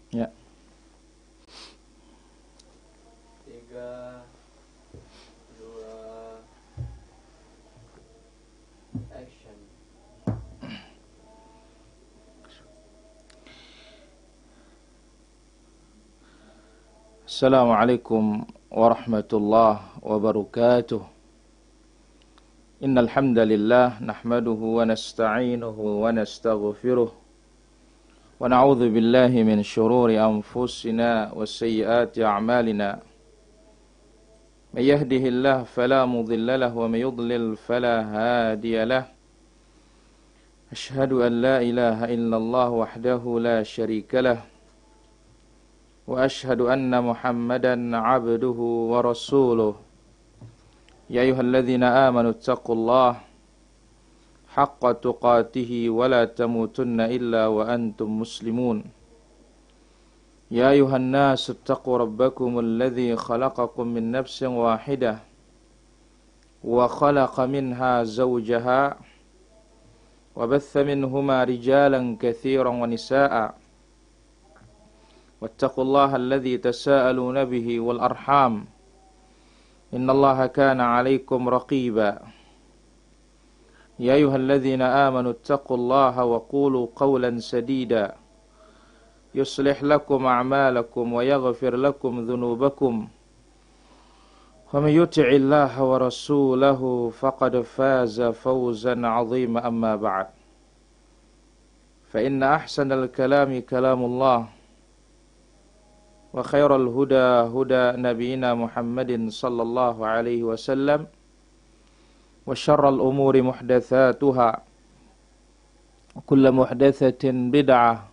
Ya. 3, 2, action. Assalamualaikum warahmatullahi wabarakatuh. Innal hamdalillah nahmaduhu wa nasta'inuhu wa nastaghfiruh wa na'udzu billahi min shururi anfusina wa sayyiati a'malina. May yahdihillahu fala mudilla lahu wa may yudlil fala hadiya lahu. Ashhadu an la ilaha illallah wahdahu la syarika lahu wa ashhadu anna Muhammadan 'abduhu wa rasuluh. Ya ayyuhalladzina amanu taqullaha haqqa tuqatih wa la tamutunna illa wa antum muslimun. Ya ayyuhan nasu taqu rabbakumul ladzi khalaqakum min nafsin wahidah wa khalaqa minha zawjaha wa batha minhuma rijalan katsiran wa nisaa'a. Wattaqullaha alladzi tasaaluna bihi wal arham. Innallaha kana 'alaikum raqiba. Ya ayyuhalladzina amanu taqullaha wa qulu qawlan sadida yuslih lakum a'malakum wa yaghfir lakum dhunubakum. Wa may yuti'illaha wa rasulahu faqad faza fawzan 'azima, amma ba'd. Fa inna ahsanal kalami kalamullah wa khairal huda huda nabiyina Muhammadin sallallahu alaihi wasallam wa syarral umuri muhdatsatuha wa kullu muhdatsatin bid'ah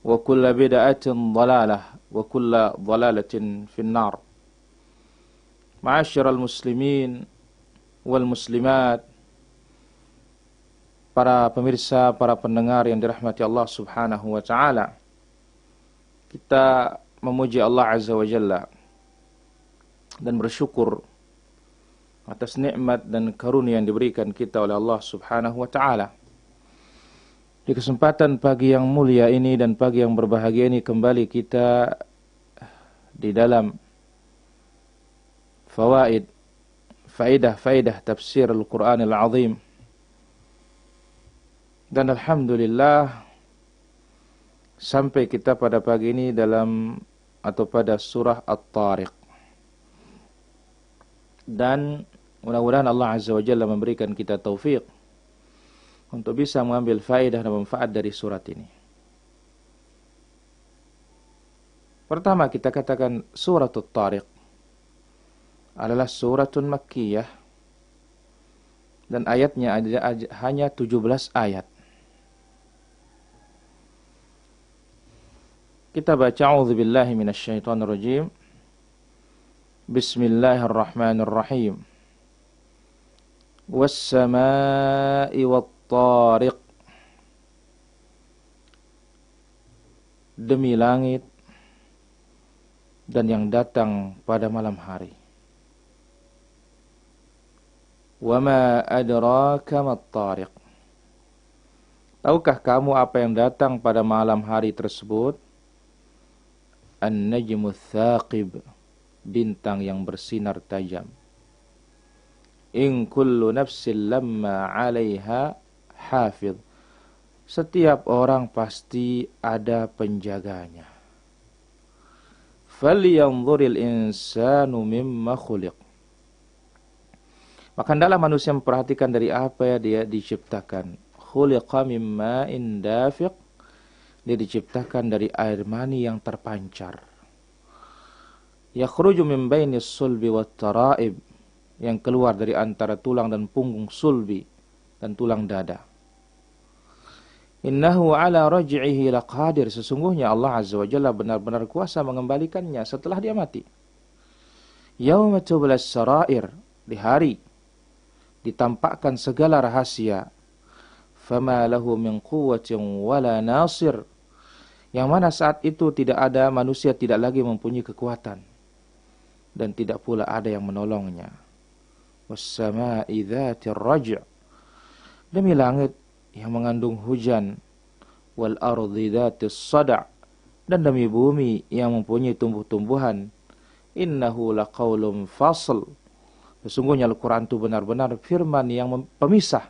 wa kullu bid'atin dhalalah wa kullu dhalalatin finnar. Ma'asyiral muslimin wal muslimat, para pemirsa, para pendengar yang dirahmati Allah Subhanahu wa taala. Kita memuji Allah Azza wa Jalla dan bersyukur atas nikmat dan karunia yang diberikan kita oleh Allah Subhanahu wa taala. Di kesempatan pagi yang mulia ini dan pagi yang berbahagia ini, kembali kita di dalam faidah tafsir Al-Qur'anil Azim. Dan alhamdulillah sampai kita pada pagi ini pada surah At-Tariq. Dan mudah-mudahan Allah Azza wa Jalla memberikan kita taufik untuk bisa mengambil faedah dan manfaat dari surat ini. Pertama, kita katakan surat At-Tariq adalah suratun makkiyah dan ayatnya hanya 17 ayat. Kita baca a'udzubillahi minasyaitonir rajim. Bismillahirrahmanirrahim. Was-samaa'i wat-tariq. Demi langit dan yang datang pada malam hari. Wa ma adraka mat-tariq. Tahukah kamu apa yang datang pada malam hari tersebut? An-najmu tsaqib, bintang yang bersinar tajam. In kullu nafsin lamma 'alaiha hafidh. Setiap orang pasti ada penjaganya. Falyanzuril insanu mimma khuliq. Maka hendaklah manusia memperhatikan dari apa dia diciptakan. Khuliqa mimma indafiq. Dia diciptakan dari air mani yang terpancar. Yakhruju min bainis sulbi wat tara'ib, yang keluar dari antara tulang dan punggung sulbi dan tulang dada. Innahu ala raj'ihi laqadir. Sesungguhnya Allah Azza wa Jalla benar-benar kuasa mengembalikannya setelah dia mati. Yauma tublas sarair, di hari ditampakkan segala rahasia. Fama lahu min quwwatin wala nasir. Yang mana saat itu tidak ada manusia, tidak lagi mempunyai kekuatan dan tidak pula ada yang menolongnya. Was-samaa'i dzatir raj'. Demi langit yang mengandung hujan. Wal ardi dzatis sada'. dan demi bumi yang mempunyai tumbuh-tumbuhan. Innahu laqaulun fasl. Sesungguhnya Al-Quran itu benar-benar firman yang pemisah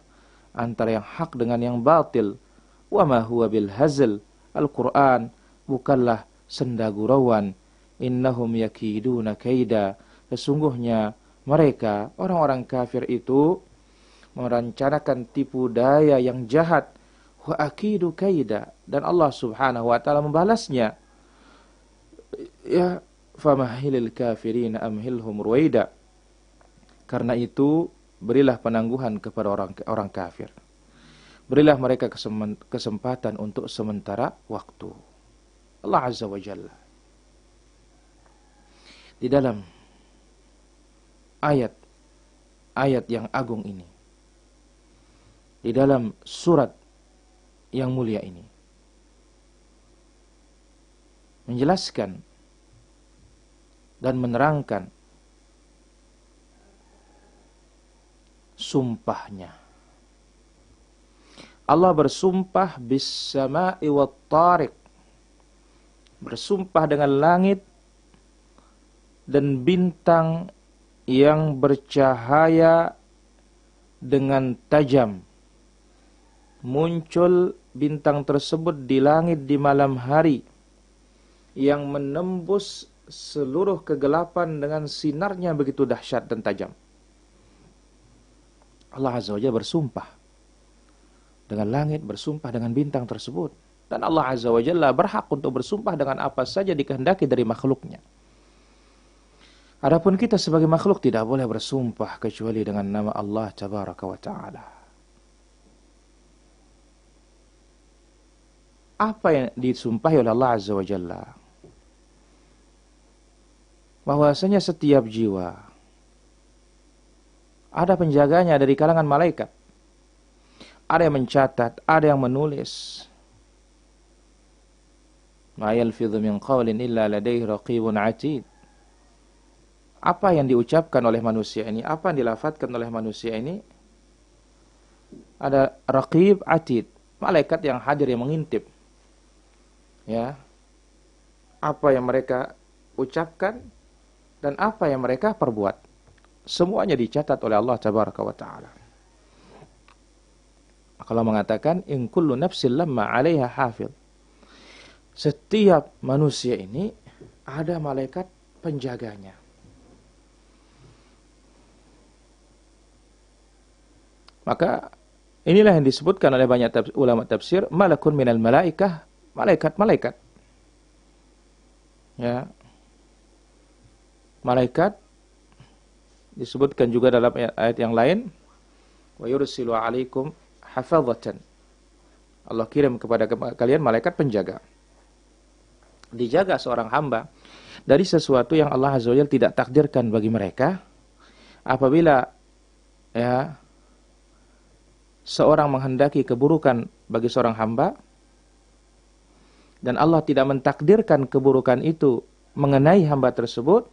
antara yang hak dengan yang batil. Wa ma huwa bil hazl. Al-Quran bukanlah senda gurauan. Innahum yakiduna kaida. Sesungguhnya mereka, orang-orang kafir itu merencanakan tipu daya yang jahat. Wa akidu kaida. Dan Allah subhanahu wa ta'ala membalasnya. Ya, famahilil kafirin amhilhum ruwaida. Karena itu, berilah penangguhan kepada orang kafir. Berilah mereka kesempatan untuk sementara waktu. Allah Azza wa Jalla di dalam ayat yang agung ini, di dalam surat yang mulia ini, menjelaskan dan menerangkan sumpahnya. Allah bersumpah bis sama'i wat tariq, bersumpah dengan langit dan bintang yang bercahaya dengan tajam. Muncul bintang tersebut di langit di malam hari yang menembus seluruh kegelapan dengan sinarnya begitu dahsyat dan tajam. Allah Azza wa Jalla bersumpah dengan langit, bersumpah dengan bintang tersebut. Dan Allah Azza wa Jalla berhak untuk bersumpah dengan apa saja dikehendaki dari makhluknya. Adapun kita sebagai makhluk tidak boleh bersumpah kecuali dengan nama Allah Tabaraka wa Ta'ala. Apa yang disumpahi oleh Allah Azza wa Jalla? Bahwasanya setiap jiwa ada penjaganya dari kalangan malaikat. Ada yang mencatat, ada yang menulis. Ma yalfidhu min qawlin illa ladaihi raqibun atid. Apa yang diucapkan oleh manusia ini, apa yang dilafadzkan oleh manusia ini, ada raqib atid, malaikat yang hadir, yang mengintip. Ya. Apa yang mereka ucapkan dan apa yang mereka perbuat. Semuanya dicatat oleh Allah Tabaraka wa Ta'ala. Kalau mengatakan in kullu nafsin lamma 'alaiha hafidh. Setiap manusia ini ada malaikat penjaganya. Maka inilah yang disebutkan oleh banyak ulama tafsir, malakun minal malaikah, malaikat-malaikat. Ya. Malaikat disebutkan juga dalam ayat yang lain, wa yursilu 'alaikum hafazatan. Allah kirim kepada kalian malaikat penjaga. Dijaga seorang hamba dari sesuatu yang Allah Azza wa Jalla tidak takdirkan bagi mereka. Apabila ya seorang menghendaki keburukan bagi seorang hamba dan Allah tidak mentakdirkan keburukan itu mengenai hamba tersebut,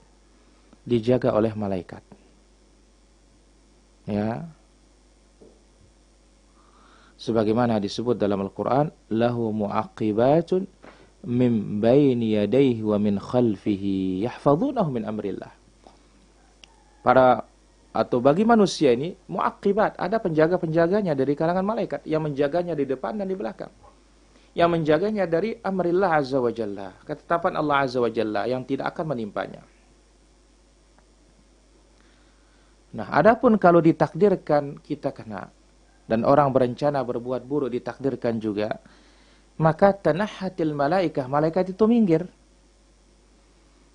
dijaga oleh malaikat. Ya. Sebagaimana disebut dalam Al-Qur'an, lahu mu'aqibatun min baini yadayhi wa min khalfihi yahfazunahu min amrillah. Bagi manusia ini mu'aqibat, ada penjaga-penjaganya dari kalangan malaikat yang menjaganya di depan dan di belakang. Yang menjaganya dari amrillah azza wa jalla, ketetapan Allah azza wa jalla yang tidak akan menimpanya. Nah, adapun kalau ditakdirkan kita kena dan orang berencana berbuat buruk ditakdirkan juga, maka tanahatil malaikah, malaikat itu minggir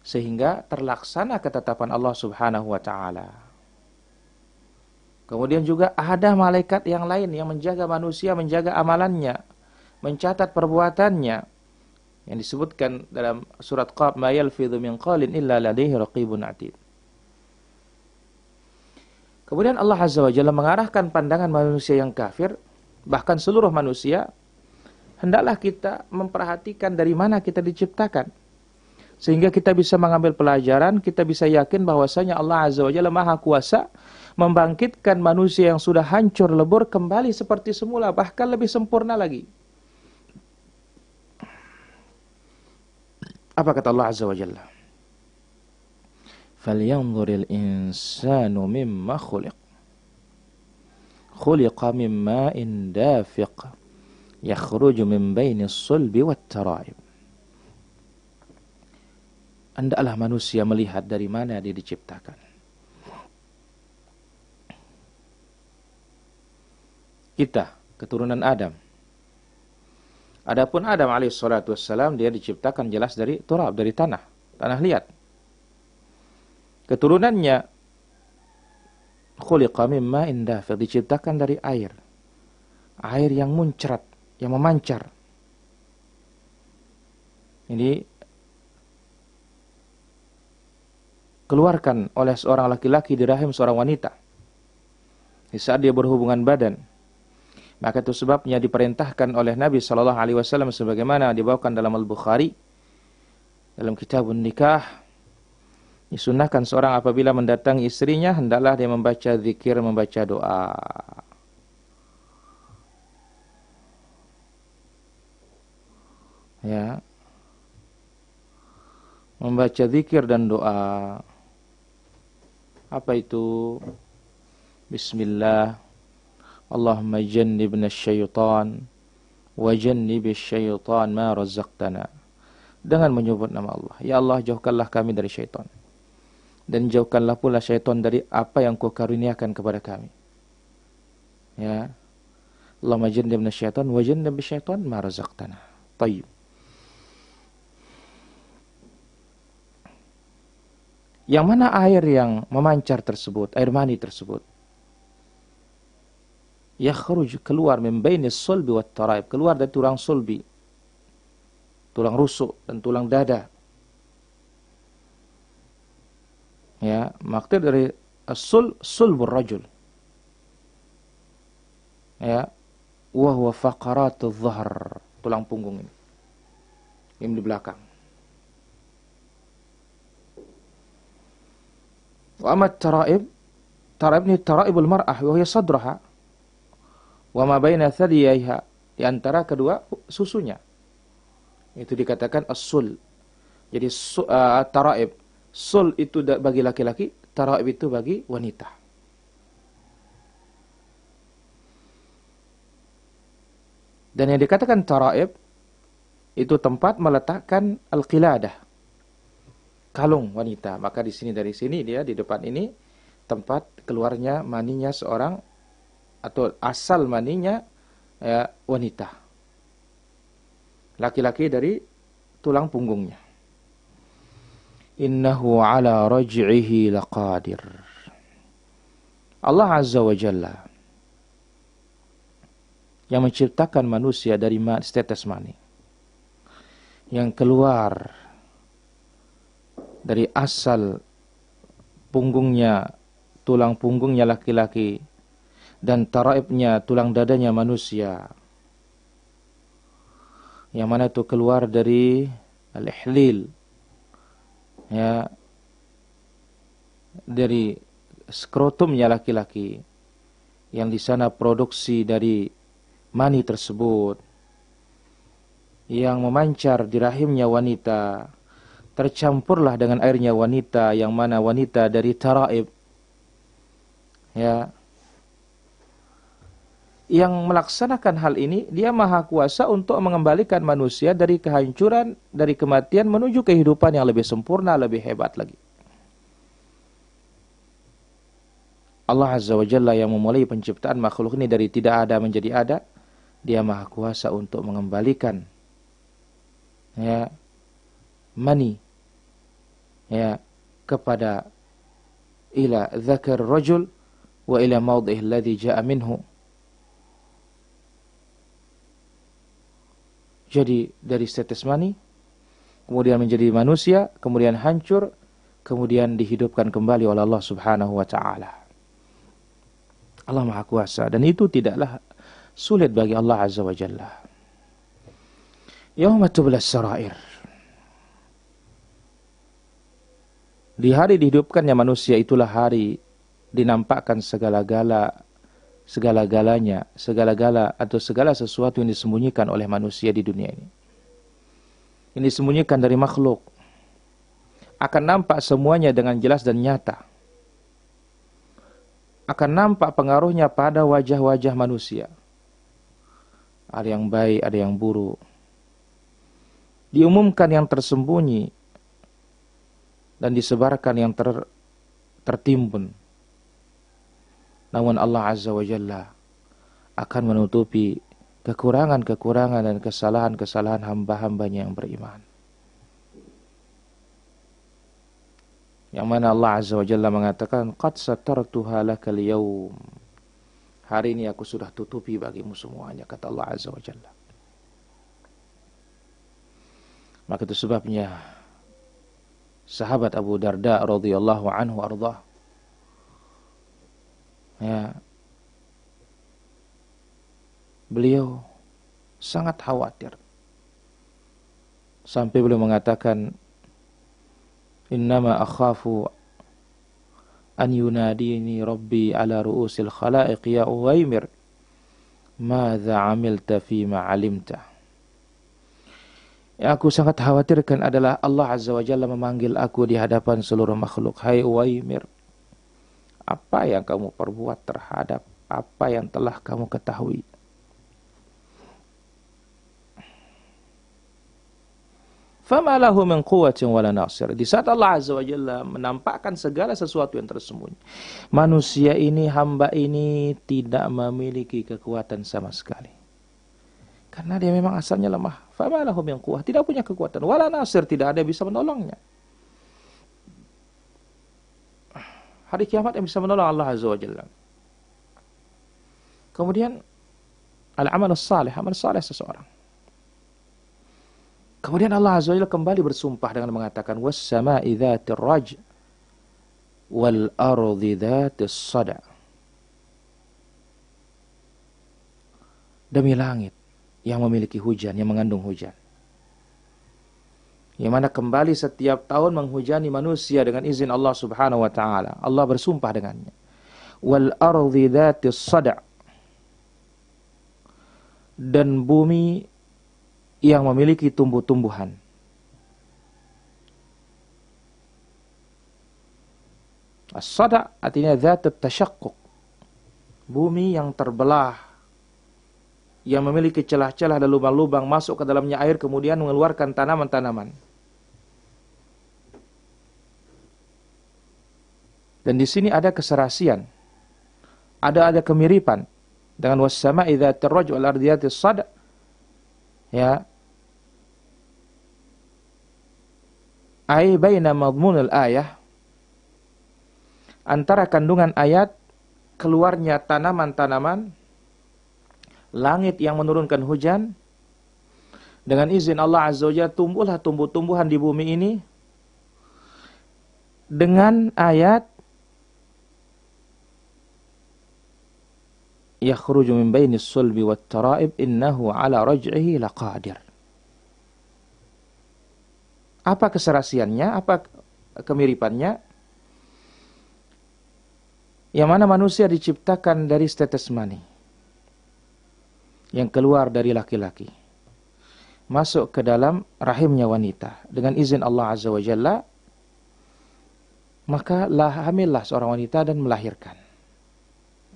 sehingga terlaksana ketetapan Allah Subhanahu wa taala. Kemudian juga ada malaikat yang lain yang menjaga manusia, menjaga amalannya, mencatat perbuatannya. Yang disebutkan dalam surat Qaf, ma yalfidhu min qalin illa ladaihi raqibun atid. Kemudian Allah Azza wa Jalla mengarahkan pandangan manusia yang kafir, bahkan seluruh manusia, hendaklah kita memperhatikan dari mana kita diciptakan. Sehingga kita bisa mengambil pelajaran, kita bisa yakin bahwasanya Allah Azza wa Jalla Maha Kuasa membangkitkan manusia yang sudah hancur lebur kembali seperti semula, bahkan lebih sempurna lagi. Apa kata Allah Azza wa Jalla? Falyanzuril insanu mimma khuliq. Khuliqa min ma'in dafiq. Yakhruju min bainis sulbi wat tara'ib. Hendaklah manusia melihat dari mana dia diciptakan. Kita, keturunan Adam. Adapun Adam alaihissalatu wassalam, dia diciptakan jelas dari turab, dari tanah liat. Keturunannya khuliqa min ma'in dafiq, diciptakan dari air. Air yang muncrat, yang memancar. Ini keluarkan oleh seorang laki-laki di rahim seorang wanita di saat dia berhubungan badan. Maka itu sebabnya diperintahkan oleh Nabi SAW sebagaimana dibawakan dalam Al-Bukhari dalam kitabun nikah, disunahkan seorang apabila mendatangi istrinya hendaklah dia membaca zikir, membaca doa. Ya, membaca zikir dan doa. Apa itu? Bismillah, Allahumma jannibna syaitan wa jannibish syaitan ma razaqtana. Dengan menyebut nama Allah. Ya Allah, jauhkanlah kami dari syaitan. Dan jauhkanlah pula syaitan dari apa yang Kau karuniakan kepada kami. Ya. Allahumma jannibna syaitan wa jannibish syaitan ma razaqtana. Tayyib. Yang mana air yang memancar tersebut, air mani tersebut? Yakhruj, keluar min bainis sulbi wat taraib, keluar dari tulang sulbi, tulang rusuk dan tulang dada. Ya, maksud dari sulbur rajul. Ya, wa huwa faqaratudz dhahr, tulang punggung ini. Ini di belakang. Wa amat taraib, taraib ini taraibul mar'ah wa hiya sadraha wa ma baina thadiyaiha, di antara kedua susunya. Itu dikatakan as-sul. Jadi taraib, sul itu bagi laki-laki, taraib itu bagi wanita. Dan yang dikatakan taraib itu tempat meletakkan al-qiladah, kalung wanita. Maka di sini, dari sini dia di depan ini tempat keluarnya maninya seorang, atau asal maninya ya, wanita. Laki-laki dari tulang punggungnya. Innahu ala raj'ihi laqadir. Allah Azza wa Jalla yang menciptakan manusia dari setetes mani, yang keluar dari asal punggungnya, tulang punggungnya laki-laki, dan taraibnya, tulang dadanya manusia, yang mana itu keluar dari al-ihlil, ya, dari skrotumnya laki-laki, yang di sana produksi dari mani tersebut, yang memancar di rahimnya wanita, tercampurlah dengan airnya wanita, yang mana wanita dari taraib, ya. Yang melaksanakan hal ini, dia maha kuasa untuk mengembalikan manusia dari kehancuran, dari kematian menuju kehidupan yang lebih sempurna, lebih hebat lagi. Allah Azza wa Jalla yang memulai penciptaan makhluk ini dari tidak ada menjadi ada, dia maha kuasa untuk mengembalikan ya mani ya kepada ila dzakar rajul wa ila mawdhihi alladhi jaa minhu. Jadi dari tetes mani, kemudian menjadi manusia, kemudian hancur, kemudian dihidupkan kembali oleh Allah Subhanahu wa ta'ala. Allah Maha Kuasa, dan itu tidaklah sulit bagi Allah Azza wa Jalla. Yauma tublas sarair. Di hari dihidupkannya manusia, itulah hari dinampakkan segala-galanya, segala-gala atau segala sesuatu yang disembunyikan oleh manusia di dunia ini. Ini disembunyikan dari makhluk. Akan nampak semuanya dengan jelas dan nyata. Akan nampak pengaruhnya pada wajah-wajah manusia. Ada yang baik, ada yang buruk. Diumumkan yang tersembunyi dan disebarkan yang tertimbun. Namun Allah Azza wa Jalla akan menutupi kekurangan-kekurangan dan kesalahan-kesalahan hamba-hambanya yang beriman. Yang mana Allah Azza wa Jalla mengatakan, "Qad satartuha lakal yawm." Hari ini aku sudah tutupi bagimu semuanya, kata Allah Azza wa Jalla. Maka itu sebabnya sahabat Abu Darda radhiyallahu anhu ardhah, ya, beliau sangat khawatir sampai beliau mengatakan, innama akhafu an yunadini rabbi ala ru'usil khalaiq ya Uwaimir madza amilta fima alimta. Yang aku sangat khawatirkan adalah Allah Azza wa Jalla memanggil aku di hadapan seluruh makhluk. Hai Uwaimir, apa yang kamu perbuat terhadap apa yang telah kamu ketahui? Fama lahu min quwwatin wala nasir. Di saat Allah Azza wa Jalla menampakkan segala sesuatu yang tersembunyi, manusia ini, hamba ini tidak memiliki kekuatan sama sekali. Karena dia memang asalnya lemah. Fama lahu min quwwah, tidak punya kekuatan. Wala nasir, tidak ada yang bisa menolongnya. Hari kiamat yang bisa menolong Allah Azza wa Jalla. Kemudian al-amal salih, amal salih seseorang. Kemudian Allah Azza wa Jalla kembali bersumpah dengan mengatakan, was-sama'i dzatir raj' wal ardi dzatis sada'. Demi langit yang memiliki hujan, yang mengandung hujan. Yang mana kembali setiap tahun menghujani manusia dengan izin Allah Subhanahu wa taala. Allah bersumpah dengannya. Wal ardi dzatis sada'. Dan bumi yang memiliki tumbuh-tumbuhan. As-sada' artinya dzat at-tashaqquk. Bumi yang terbelah, yang memiliki celah-celah dan lubang-lubang, masuk ke dalamnya air kemudian mengeluarkan tanaman-tanaman. Dan di sini ada keserasian. Ada kemiripan dengan was-sama'i dzatir raj' wal ardi dzatis sada'. Ya. Ai baina madmunul ayah, antara kandungan ayat keluarnya tanaman-tanaman, langit yang menurunkan hujan, dengan izin Allah Azza wa Jalla tumbuhlah tumbuh-tumbuhan di bumi ini, dengan ayat yakhruju min bainis sulbi wat tara'ib innahu ala raj'ihi laqadir. Apa keserasiannya? Apa kemiripannya? Yang mana manusia diciptakan dari tetes mani yang keluar dari laki-laki, masuk ke dalam rahimnya wanita dengan izin Allah Azza wa Jalla, maka hamillah seorang wanita dan melahirkan.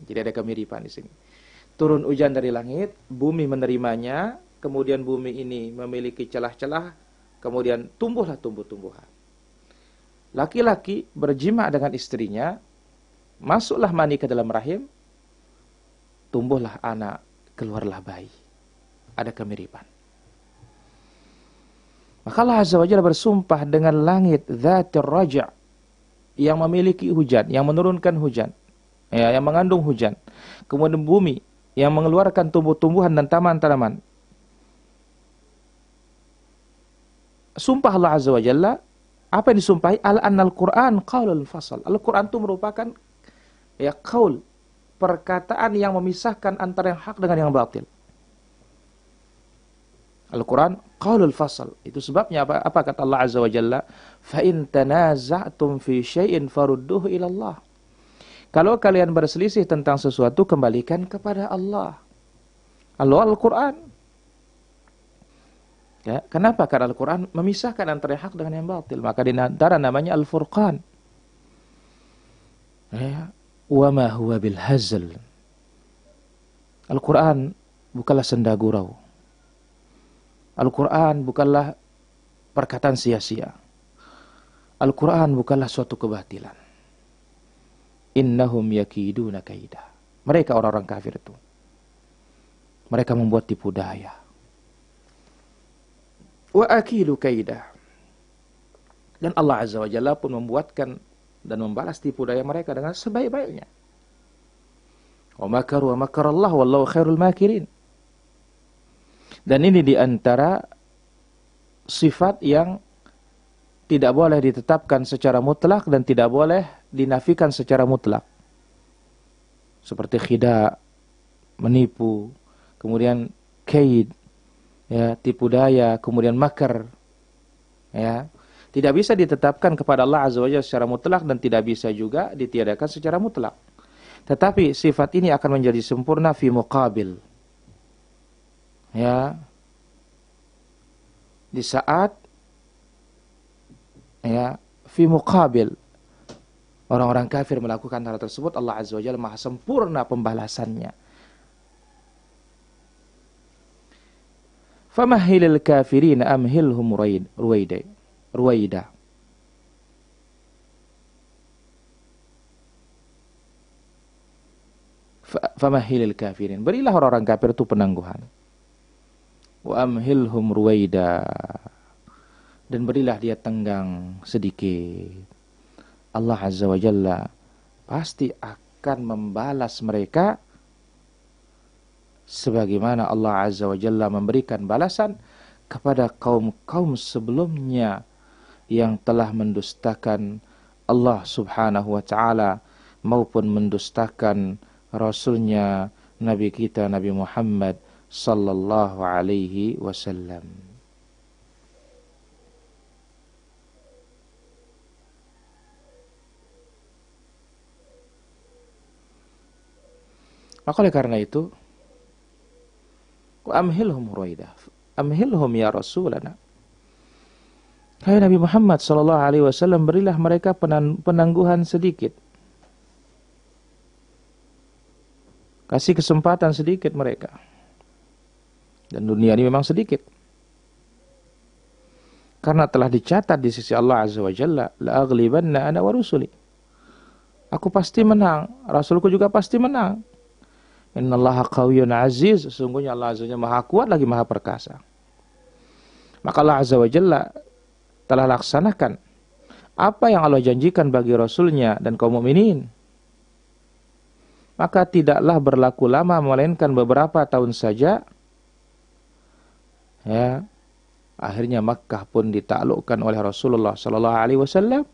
Jadi ada kemiripan di sini. Turun hujan dari langit, bumi menerimanya, kemudian bumi ini memiliki celah-celah, kemudian tumbuhlah tumbuh-tumbuhan. Laki-laki berjima dengan istrinya, masuklah mani ke dalam rahim, tumbuhlah anak, keluarlah bayi. Ada kemiripan. Maka Allah Azza wa Jalla bersumpah dengan langit dzatir raj', yang memiliki hujan, yang menurunkan hujan, ya, yang mengandung hujan. Kemudian bumi yang mengeluarkan tumbuh-tumbuhan dan taman-tanaman. Sumpah Allah Azza wa Jalla, apa yang disumpahi? Al-annal Qur'an qaulul fasal. Al-Qur'an itu merupakan ya qaul, perkataan yang memisahkan antara yang hak dengan yang batil. Al-Quran qaulul fasal. Itu sebabnya apa kata Allah Azza wa Jalla? Fa in tanaza'tum fi syai'in farudduhu ila Allah. Kalau kalian berselisih tentang sesuatu, kembalikan kepada Allah. Al-Quran. Ya, kenapa? Karena Al-Quran memisahkan antara hak dengan yang batil. Maka di antara namanya Al-Furqan. Ya. Wa ma huwa bil hazl. Al-Quran bukanlah senda gurau. Al-Quran bukanlah perkataan sia-sia. Al-Quran bukanlah suatu kebatilan. Innahum yakiduna kaidah. Mereka orang-orang kafir itu. Mereka membuat tipu daya. Wa akidu kaidah. Dan Allah Azza wa Jalla pun membuatkan dan membalas tipu daya mereka dengan sebaik-baiknya. Wa makaru wa makarallah wallahu khairul makirin. Dan ini diantara sifat yang tidak boleh ditetapkan secara mutlak dan tidak boleh dinafikan secara mutlak. Seperti khida, menipu, kemudian kaid, ya, tipu daya, kemudian makar. Ya. Tidak bisa ditetapkan kepada Allah Azza wa Jalla secara mutlak dan tidak bisa juga ditiadakan secara mutlak. Tetapi sifat ini akan menjadi sempurna fi muqabil. Ya. Di saat ya, fi muqabil orang-orang kafir melakukan hal tersebut, Allah Azza wa Jalla maha sempurna pembalasannya. Famahilil kafirin amhilhum ruwaida. Famahilil kafirin. Berilah orang-orang kafir itu penangguhan. Wa amhilhum ruwaida. Dan berilah dia tenggang sedikit. Allah Azza wa Jalla pasti akan membalas mereka sebagaimana Allah Azza wa Jalla memberikan balasan kepada kaum-kaum sebelumnya yang telah mendustakan Allah Subhanahu wa Ta'ala maupun mendustakan Rasulnya Nabi kita Nabi Muhammad sallallahu alaihi wasallam. Maka oleh karena itu, amhilhum ruwaidah. Amhilhum ya Rasulana. Hai Nabi Muhammad sallallahu alaihi wasallam, berilah mereka penangguhan sedikit. Kasih kesempatan sedikit mereka. Dan dunia ini memang sedikit. Karena telah dicatat di sisi Allah Azza wa Jalla, la aghlibanna ana wa rusuli. Aku pasti menang, Rasulku juga pasti menang. Innallaha qawiyyun aziz, sesungguhnya Allah Azza wa Jalla maha kuat lagi maha perkasa. Maka Allah Azza wa Jalla telah laksanakan apa yang Allah janjikan bagi Rasulnya dan kaum mukminin. Maka tidaklah berlaku lama melainkan beberapa tahun saja. Ya, akhirnya Makkah pun ditaklukkan oleh Rasulullah sallallahu alaihi wasallam.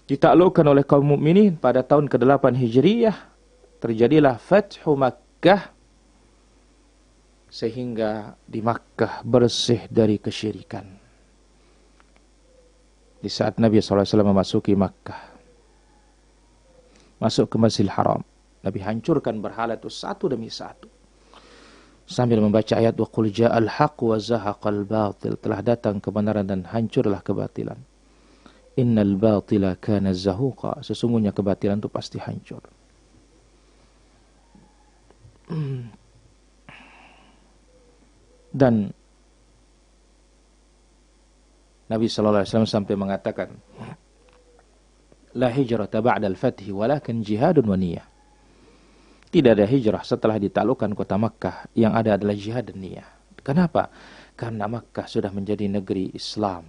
Ditaklukkan oleh kaum mukminin pada tahun ke-8 Hijriyah. Terjadilah Fathu Makkah sehingga di Makkah bersih dari kesyirikan. Di saat Nabi SAW memasuki Makkah, masuk ke Masjidil Haram, Nabi hancurkan berhala itu satu demi satu. Sambil membaca ayat wa qul ja'al haqq wa zahaqal batil, telah datang kebenaran dan hancurlah kebatilan. Innal batila kana zahuqa, sesungguhnya kebatilan itu pasti hancur. Dan Nabi sallallahu alaihi wasallam sampai mengatakan, la hijrata ba'da al-fath walakin jihadun wa niyyah. Tidak ada hijrah setelah ditaklukkan kota Makkah, yang ada adalah jihad dan niyah. Kenapa? Karena Makkah sudah menjadi negeri Islam.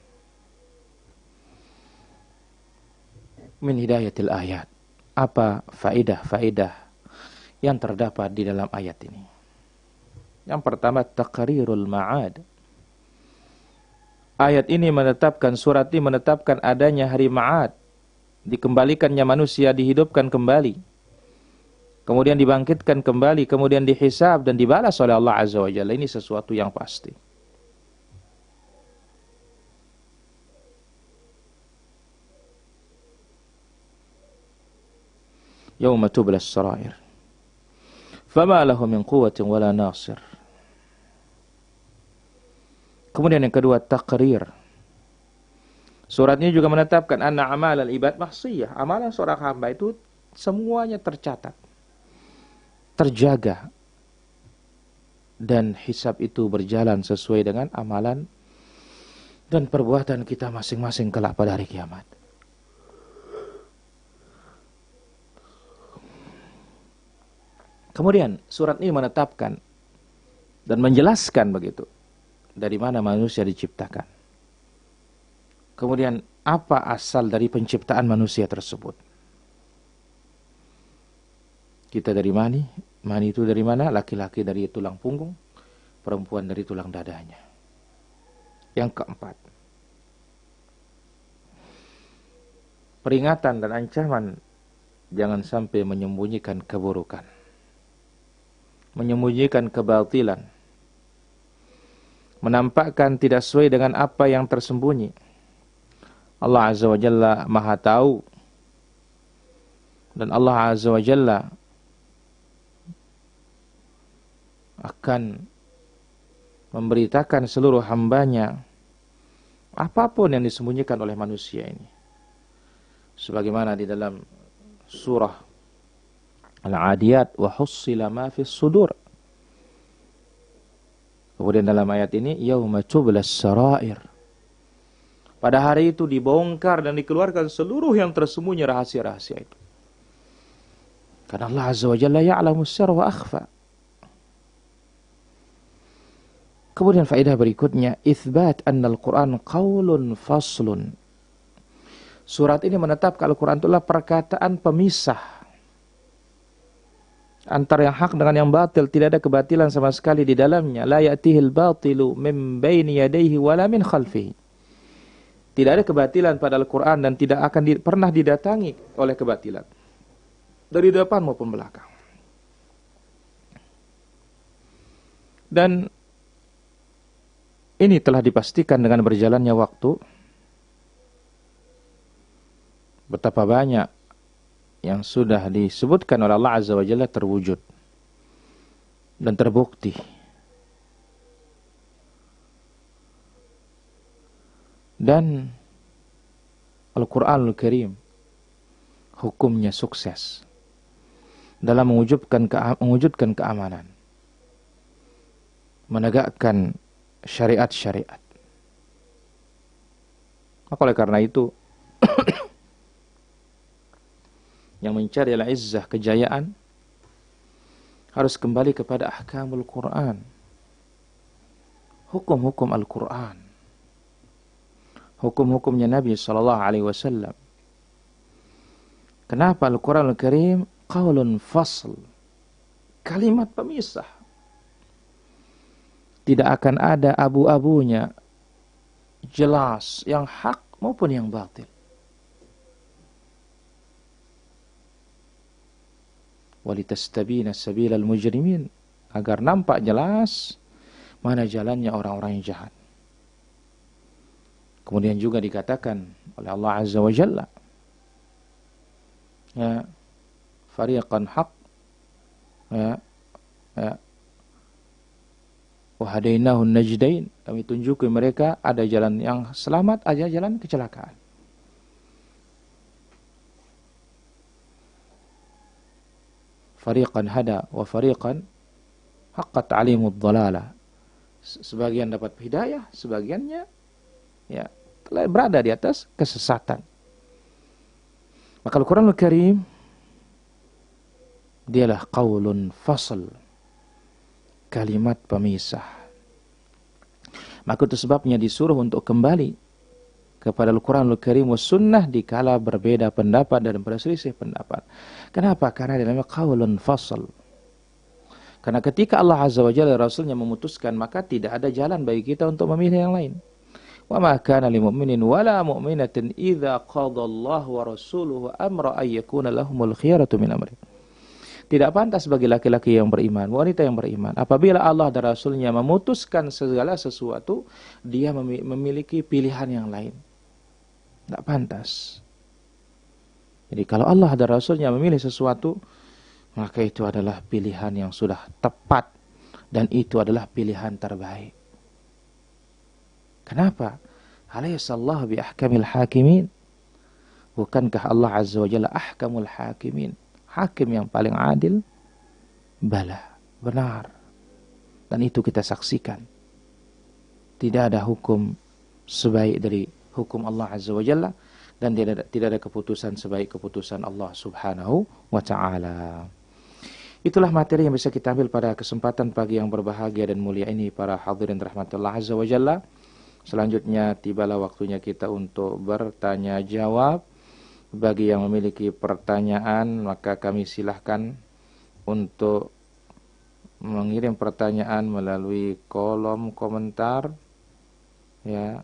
Min hidayatil ayat. Apa faedah-faedah yang terdapat di dalam ayat ini? Yang pertama, taqrirul ma'ad. Ayat ini menetapkan, surat ini menetapkan adanya hari ma'ad. Dikembalikannya manusia, dihidupkan kembali. Kemudian dibangkitkan kembali, kemudian dihisab dan dibalas oleh Allah Azza wa Jalla. Ini sesuatu yang pasti. Yauma tublas sarair. Fama lahu min quwwatin wala nasir. Kemudian yang kedua, taqrir. Surat ini juga menetapkan anna amal al-ibad mahsiyah. Amalan seorang hamba itu semuanya tercatat, terjaga, dan hisab itu berjalan sesuai dengan amalan dan perbuatan kita masing-masing kelak pada hari kiamat. Kemudian surat ini menetapkan dan menjelaskan begitu dari mana manusia diciptakan. Kemudian apa asal dari penciptaan manusia tersebut? Kita dari mani? Mani itu dari mana? Laki-laki dari tulang punggung, perempuan dari tulang dadanya. Yang keempat, peringatan dan ancaman jangan sampai menyembunyikan keburukan, menyembunyikan kebatilan, menampakkan tidak sesuai dengan apa yang tersembunyi. Allah Azza wa Jalla Maha Tahu, dan Allah Azza wa Jalla akan memberitakan seluruh hambanya apapun yang disembunyikan oleh manusia ini. Sebagaimana di dalam surah Al-Adiyat, wa hussila ma fis sudur. Kemudian dalam ayat ini, yauma tublas sarair. Pada hari itu dibongkar dan dikeluarkan seluruh yang tersembunyi rahasia-rahasia itu. Karena Allah Azza wa Jalla ya'lamu sirra wa akhfa. Kemudian faedah berikutnya, itsbat anna al-Qur'an qaulun faslun. Surat ini menetapkan Al-Qur'an itulah perkataan pemisah antara yang hak dengan yang batil, tidak ada kebatilan sama sekali di dalamnya. La ya'tihil batilu min baini yadayhi wala min khalfihi. Tidak ada kebatilan pada Al-Quran dan tidak akan pernah didatangi oleh kebatilan dari depan maupun belakang. Dan ini telah dipastikan dengan berjalannya waktu, betapa banyak yang sudah disebutkan oleh Allah Azza wa Jalla terwujud dan terbukti. Dan Al-Quranul Karim hukumnya sukses dalam mewujudkan keamanan, menegakkan syariat-syariat. Maka oleh karena itu yang mencari al-izzah, kejayaan, harus kembali kepada ahkamul Quran, hukum-hukum Al-Quran, hukum-hukumnya Nabi SAW. Kenapa Al-Quran Al-Karim qaulun fasl, kalimat pemisah, tidak akan ada abu-abunya, jelas yang hak maupun yang batil. Walitastabina sabilal mujrimin, agar nampak jelas mana jalannya orang-orang yang jahat. Kemudian juga dikatakan oleh Allah Azza wa Jalla, ya, fariqan haq, ya, wa hadainahu najdain, kami tunjuki mereka ada jalan yang selamat, ada jalan kecelakaan. Fariqan hada wa fariqan haqqat alimud dhalalah. Sebagian dapat hidayah, sebagiannya ya telah berada di atas kesesatan. Maka Al-Quran Al-Karim dialah qaulun fasl, kalimat pemisah. Maka itu sebabnya disuruh untuk kembali kepada Al-Quran Al-Karim was sunnah dikala berbeda pendapat dan berselisih pendapat. Kenapa? Karena dinamanya qaulun fasl. Karena ketika Allah Azza wa Jalla Rasulnya memutuskan, maka tidak ada jalan bagi kita untuk memilih yang lain. Wa ma kana lil mu'minin wala mu'minatin idza qadallahu wa rasuluhu amra ay yakuna lahumul khiyaratu min amri. Tidak pantas bagi laki-laki yang beriman, wanita yang beriman, apabila Allah dan Rasulnya memutuskan segala sesuatu, dia memiliki pilihan yang lain. Tidak pantas. Jadi kalau Allah dan Rasulnya memilih sesuatu, maka itu adalah pilihan yang sudah tepat, dan itu adalah pilihan terbaik. Kenapa? Alayhisallahu bi ahkamil hakimin. Bukankah Allah Azza wa Jalla ahkamul hakimin? Hakim yang paling adil? Bala, benar. Dan itu kita saksikan. Tidak ada hukum sebaik dari hukum Allah Azza wa Jalla, dan tidak ada keputusan sebaik keputusan Allah Subhanahu wa ta'ala. Itulah materi yang bisa kita ambil pada kesempatan pagi yang berbahagia dan mulia ini, para hadirin rahmatullah Azza wa Jalla. Selanjutnya tibalah waktunya kita untuk bertanya jawab. Bagi yang memiliki pertanyaan, maka kami silahkan untuk mengirim pertanyaan melalui kolom komentar, ya,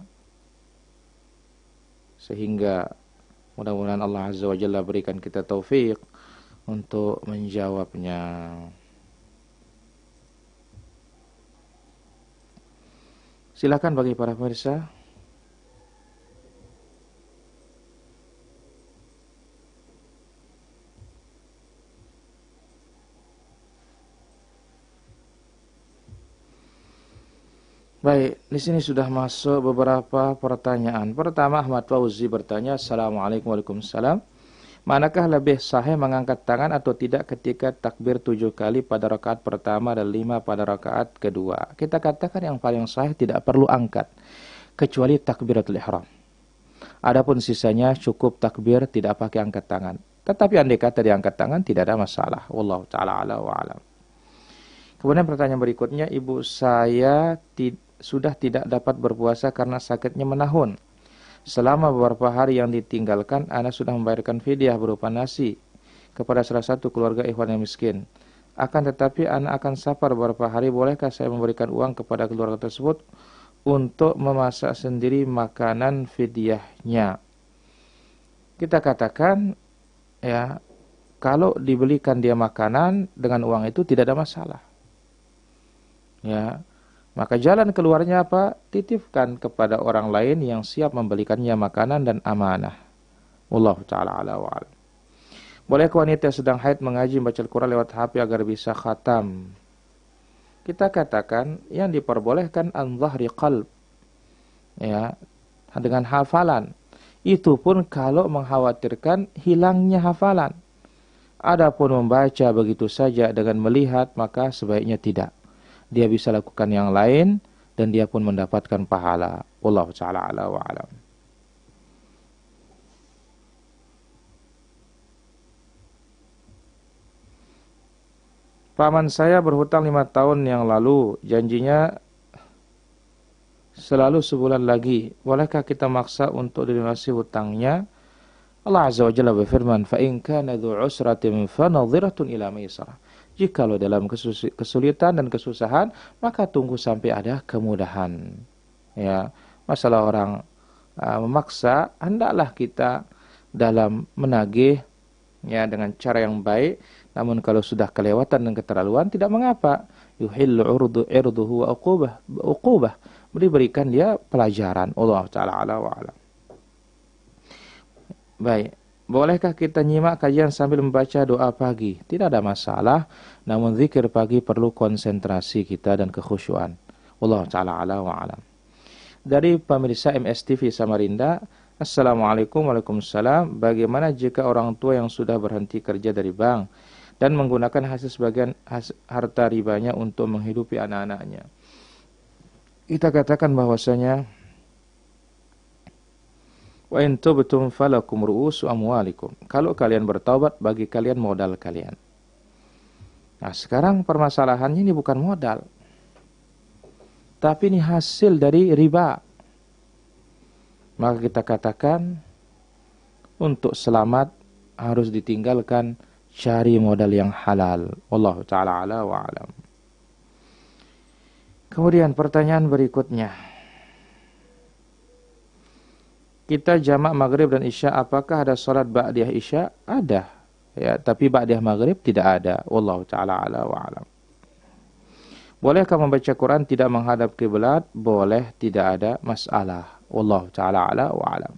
sehingga mudah-mudahan Allah Azza wa Jalla berikan kita taufik untuk menjawabnya. Silakan bagi para pemirsa. Baik, di sini sudah masuk beberapa pertanyaan. Pertama, Ahmad Fauzi bertanya, Assalamualaikum warahmatullahi wabarakatuh. Manakah lebih sahih mengangkat tangan atau tidak ketika takbir 7 kali pada rakaat pertama dan 5 pada rakaat kedua? Kita katakan yang paling sahih tidak perlu angkat, kecuali takbiratul ihram. Adapun sisanya cukup takbir, tidak pakai angkat tangan. Tetapi andai kata diangkat tangan, tidak ada masalah. Wallahu ta'ala ala wa alam. Kemudian pertanyaan berikutnya, ibu saya sudah tidak dapat berpuasa karena sakitnya menahun. Selama beberapa hari yang ditinggalkan, Ana sudah membayarkan fidyah berupa nasi kepada salah satu keluarga ikhwan yang miskin. Akan tetapi Ana akan sabar beberapa hari. Bolehkah saya memberikan uang kepada keluarga tersebut untuk memasak sendiri makanan fidyahnya? Kita katakan, ya, kalau dibelikan dia makanan dengan uang itu tidak ada masalah. Ya, maka jalan keluarnya apa? Titipkan kepada orang lain yang siap membelikannya makanan dan amanah. Wallahu ta'ala ala wa alam. Bolehkah wanita yang sedang haid mengaji membaca Al-Quran lewat HP agar bisa khatam? Kita katakan yang diperbolehkan an dhahri qalb, ya, dengan hafalan. Itu pun kalau mengkhawatirkan hilangnya hafalan. Adapun membaca begitu saja dengan melihat, maka sebaiknya tidak. Dia bisa lakukan yang lain dan dia pun mendapatkan pahala. Wallahu ta'ala ala wa alam. Paman saya berhutang 5 tahun yang lalu, janjinya selalu sebulan lagi. Bolehkah kita maksa untuk dilunasi hutangnya? Allah Azza wa Jalla berfirman, "Fa in kana dzu usratin fa nadhiratun ila maisarah." Jikalau dalam kesulitan dan kesusahan, maka tunggu sampai ada kemudahan. Ya, masalah orang memaksa, hendaklah kita dalam menagih, ya, dengan cara yang baik. Namun kalau sudah kelewatan dan keterlaluan, tidak mengapa. Yuhillu irduhu wa uqubah. Berikan dia pelajaran. Allah Ta'ala ala wa alam. Baik. Bolehkah kita nyimak kajian sambil membaca doa pagi? Tidak ada masalah, namun zikir pagi perlu konsentrasi kita dan kekhusyuan. Wallahu ta'ala ala wa alam. Dari pemirsa MSTV Samarinda, Assalamualaikum Waalaikumsalam. Bagaimana jika orang tua yang sudah berhenti kerja dari bank dan menggunakan hasil sebagian harta ribanya untuk menghidupi anak-anaknya? Kita katakan bahwasanya wa in tubtum falakum ru'usu amwalikum. Kalau kalian bertaubat, bagi kalian modal kalian. Nah, sekarang permasalahannya ini bukan modal, tapi ini hasil dari riba. Maka kita katakan untuk selamat harus ditinggalkan, cari modal yang halal. Wallahu ta'ala ala wa alam. Kemudian pertanyaan berikutnya, kita jamak maghrib dan isya, apakah ada sholat ba'diyah isya? Ada, ya, tapi ba'diyah maghrib tidak ada. Wallahu ta'ala ala wa alam. Bolehkah membaca Quran tidak menghadap kiblat? Boleh, tidak ada masalah. Wallahu ta'ala ala wa alam.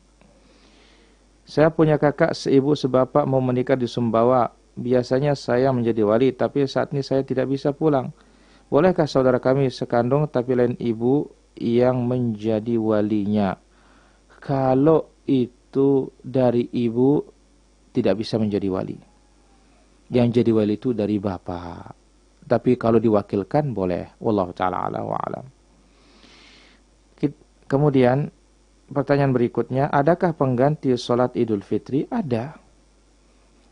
Saya punya kakak seibu sebapak mau menikah di Sumbawa. Biasanya saya menjadi wali, tapi saat ini saya tidak bisa pulang. Bolehkah saudara kami sekandung tapi lain ibu yang menjadi walinya. Kalau itu dari ibu, tidak bisa menjadi wali. Yang jadi wali itu dari bapak. Tapi kalau diwakilkan boleh. Wallahu ta'ala ala wa alam. Kemudian pertanyaan berikutnya, adakah pengganti sholat Idul Fitri? Ada.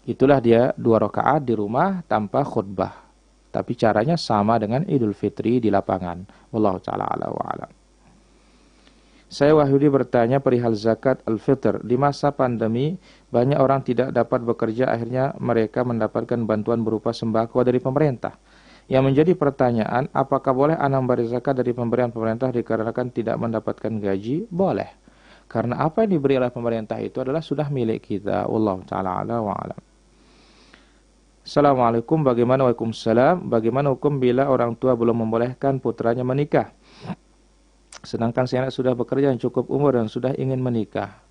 Itulah dia 2 rakaat di rumah tanpa khutbah. Tapi caranya sama dengan Idul Fitri di lapangan. Wallahu ta'ala ala wa alam. Saya Wahyudi bertanya perihal zakat al-fitr. Di masa pandemi, banyak orang tidak dapat bekerja, akhirnya mereka mendapatkan bantuan berupa sembako dari pemerintah. Yang menjadi pertanyaan, apakah boleh anak memberi zakat dari pemberian pemerintah dikarenakan tidak mendapatkan gaji? Boleh. Karena apa yang diberi oleh pemerintah itu adalah sudah milik kita. Wallahu ta'ala ala wa alam. Assalamualaikum, Waalaikumsalam. Bagaimana hukum bila orang tua belum membolehkan putranya menikah? Sedangkan si anak sudah bekerja yang cukup umur dan sudah ingin menikah.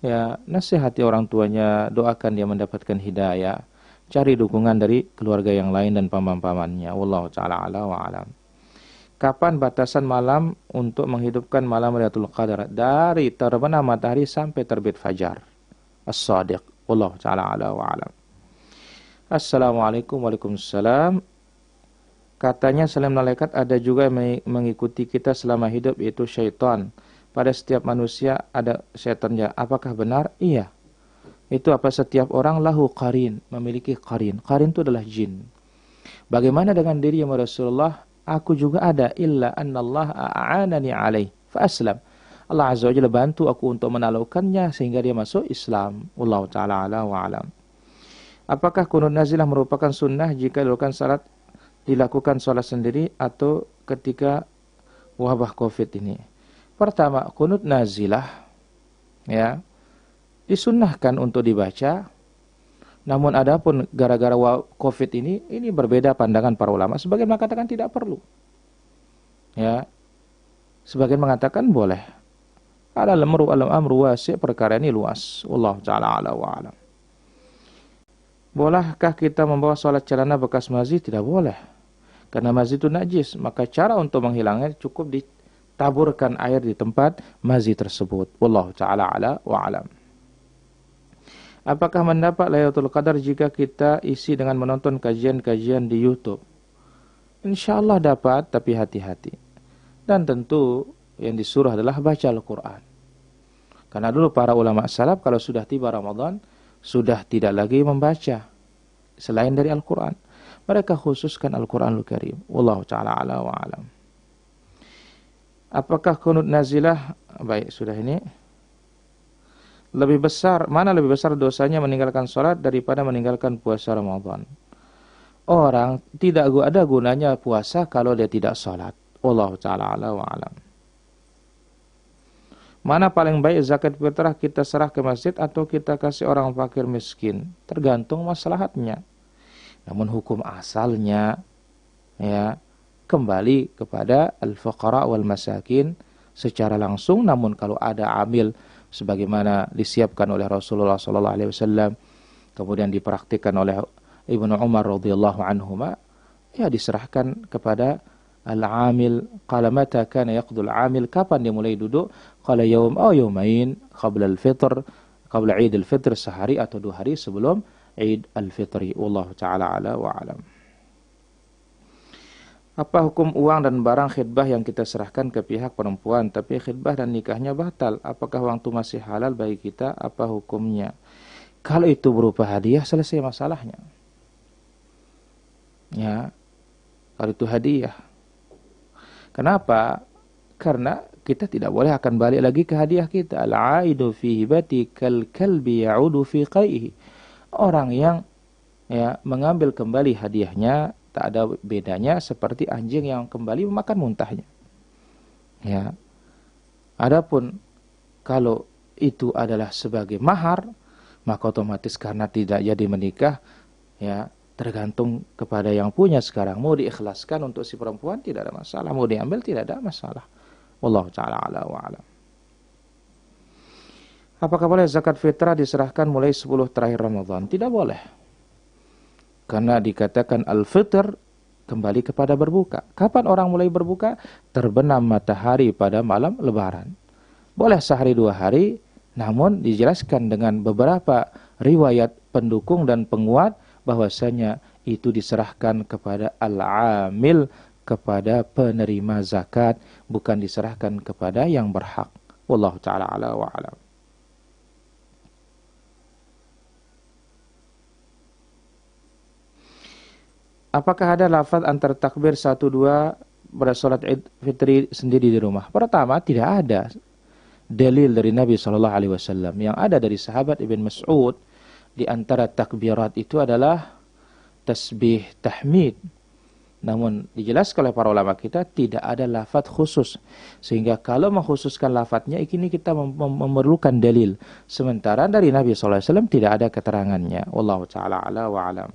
Ya, nasihati orang tuanya, doakan dia mendapatkan hidayah. Cari dukungan dari keluarga yang lain dan paman-pamannya. Wallahu ta'ala ala wa alam. Kapan batasan malam untuk menghidupkan malam Lailatul Qadar? Dari terbenam matahari sampai terbit fajar. As-Sadiq. Wallahu ta'ala ala wa alam. Assalamualaikum, Waalaikumsalam. Katanya selain malaikat ada juga yang mengikuti kita selama hidup, yaitu syaitan. Pada setiap manusia ada syaitannya. Apakah benar? Iya. Itu apa setiap orang lahu qarin, memiliki qarin. Qarin itu adalah jin. Bagaimana dengan diri yang Rasulullah? Aku juga ada, illa annallaha a'anani alaih fa aslam. Allah Azza wa Jalla bantu aku untuk menaklukkannya sehingga dia masuk Islam. Wallahu ta'ala ala wa alam. Apakah kunut nazilah merupakan sunnah jika dilakukan sholat sendiri atau ketika wabah COVID ini? Pertama, kunut nazilah ya disunnahkan untuk dibaca. Namun adapun gara-gara COVID ini berbeda pandangan para ulama. Sebagian mengatakan tidak perlu. Ya. Sebagian mengatakan boleh. Al-amru wasi', perkara ini luas. Wallahu ta'ala ala wa alam. Bolehkah kita membawa sholat celana bekas mazi? Tidak boleh. Karena mazi itu najis, maka cara untuk menghilangnya cukup ditaburkan air di tempat mazi tersebut. Wallahu ta'ala ala wa alam. Apakah mendapat Lailatul Qadar jika kita isi dengan menonton kajian-kajian di YouTube? InsyaAllah dapat, tapi hati-hati. Dan tentu yang disuruh adalah baca Al-Quran. Karena dulu para ulama salaf kalau sudah tiba Ramadan, sudah tidak lagi membaca selain dari Al-Quran. Mereka khususkan Al-Quranul Karim. Wallahu ta'ala ala wa alam. Apakah kunut nazilah? Baik, sudah ini. Mana lebih besar dosanya meninggalkan sholat daripada meninggalkan puasa Ramadan? Orang tidak ada gunanya puasa kalau dia tidak sholat. Wallahu ta'ala ala wa alam. Mana paling baik zakat fitrah kita serah ke masjid atau kita kasih orang fakir miskin? Tergantung maslahatnya. Namun hukum asalnya ya kembali kepada al-fuqara wal masakin secara langsung. Namun kalau ada amil sebagaimana disiapkan oleh Rasulullah SAW, kemudian dipraktikkan oleh Ibnu Umar radhiyallahu anhuma, ya diserahkan kepada al-amil. Qala mata kana yaqdul amil, kapan dia mulai duduk? Qala yaum aw yaumain qabla al-fitr, qabla Eid al-Fitr, sehari atau 2 hari sebelum Eid al-Fitri. Wallahu ta'ala ala wa alam. Apa hukum uang dan barang khidbah yang kita serahkan ke pihak perempuan tapi khidbah dan nikahnya batal? Apakah uang itu masih halal bagi kita? Apa hukumnya? Kalau itu berupa hadiah, selesai masalahnya. Ya, kalau itu hadiah. Kenapa? Karena kita tidak boleh akan balik lagi ke hadiah kita. Al-aidu fi hibati kal kalbi ya'udu fi qaihi. Orang yang ya mengambil kembali hadiahnya tak ada bedanya seperti anjing yang kembali memakan muntahnya. Ya. Adapun kalau itu adalah sebagai mahar, maka otomatis karena tidak jadi menikah, ya tergantung kepada yang punya sekarang. Mau diikhlaskan untuk si perempuan tidak ada masalah, mau diambil tidak ada masalah. Wallahu ta'ala ala wa alam. Apakah boleh zakat fitrah diserahkan mulai 10 terakhir Ramadan? Tidak boleh. Karena dikatakan al-fitr kembali kepada berbuka. Kapan orang mulai berbuka? Terbenam matahari pada malam Lebaran. Boleh sehari 2 hari, namun dijelaskan dengan beberapa riwayat pendukung dan penguat bahwasanya itu diserahkan kepada al-amil, kepada penerima zakat, bukan diserahkan kepada yang berhak. Wallahu ta'ala ala wa alam. Apakah ada lafaz antar takbir 1-2 pada sholat Id Fitri sendiri di rumah? Pertama, tidak ada dalil dari Nabi SAW. Yang ada dari sahabat Ibn Mas'ud, di antara takbirat itu adalah tasbih tahmid. Namun dijelaskan oleh para ulama kita tidak ada lafaz khusus. Sehingga kalau mengkhususkan lafaznya, ini kita memerlukan dalil. Sementara dari Nabi SAW tidak ada keterangannya. Wallahu ta'ala ala wa alam.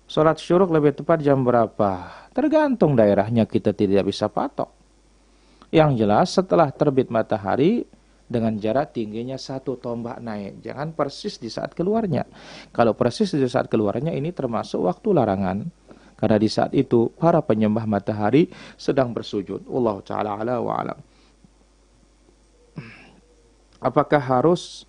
Sholat syuruk lebih tepat jam berapa? Tergantung daerahnya, kita tidak bisa patok. Yang jelas setelah terbit matahari dengan jarak tingginya 1 tombak naik. Jangan persis di saat keluarnya. Kalau persis di saat keluarnya, ini termasuk waktu larangan. Karena di saat itu para penyembah matahari sedang bersujud. Wallahu ta'ala ala wa alam. Apakah harus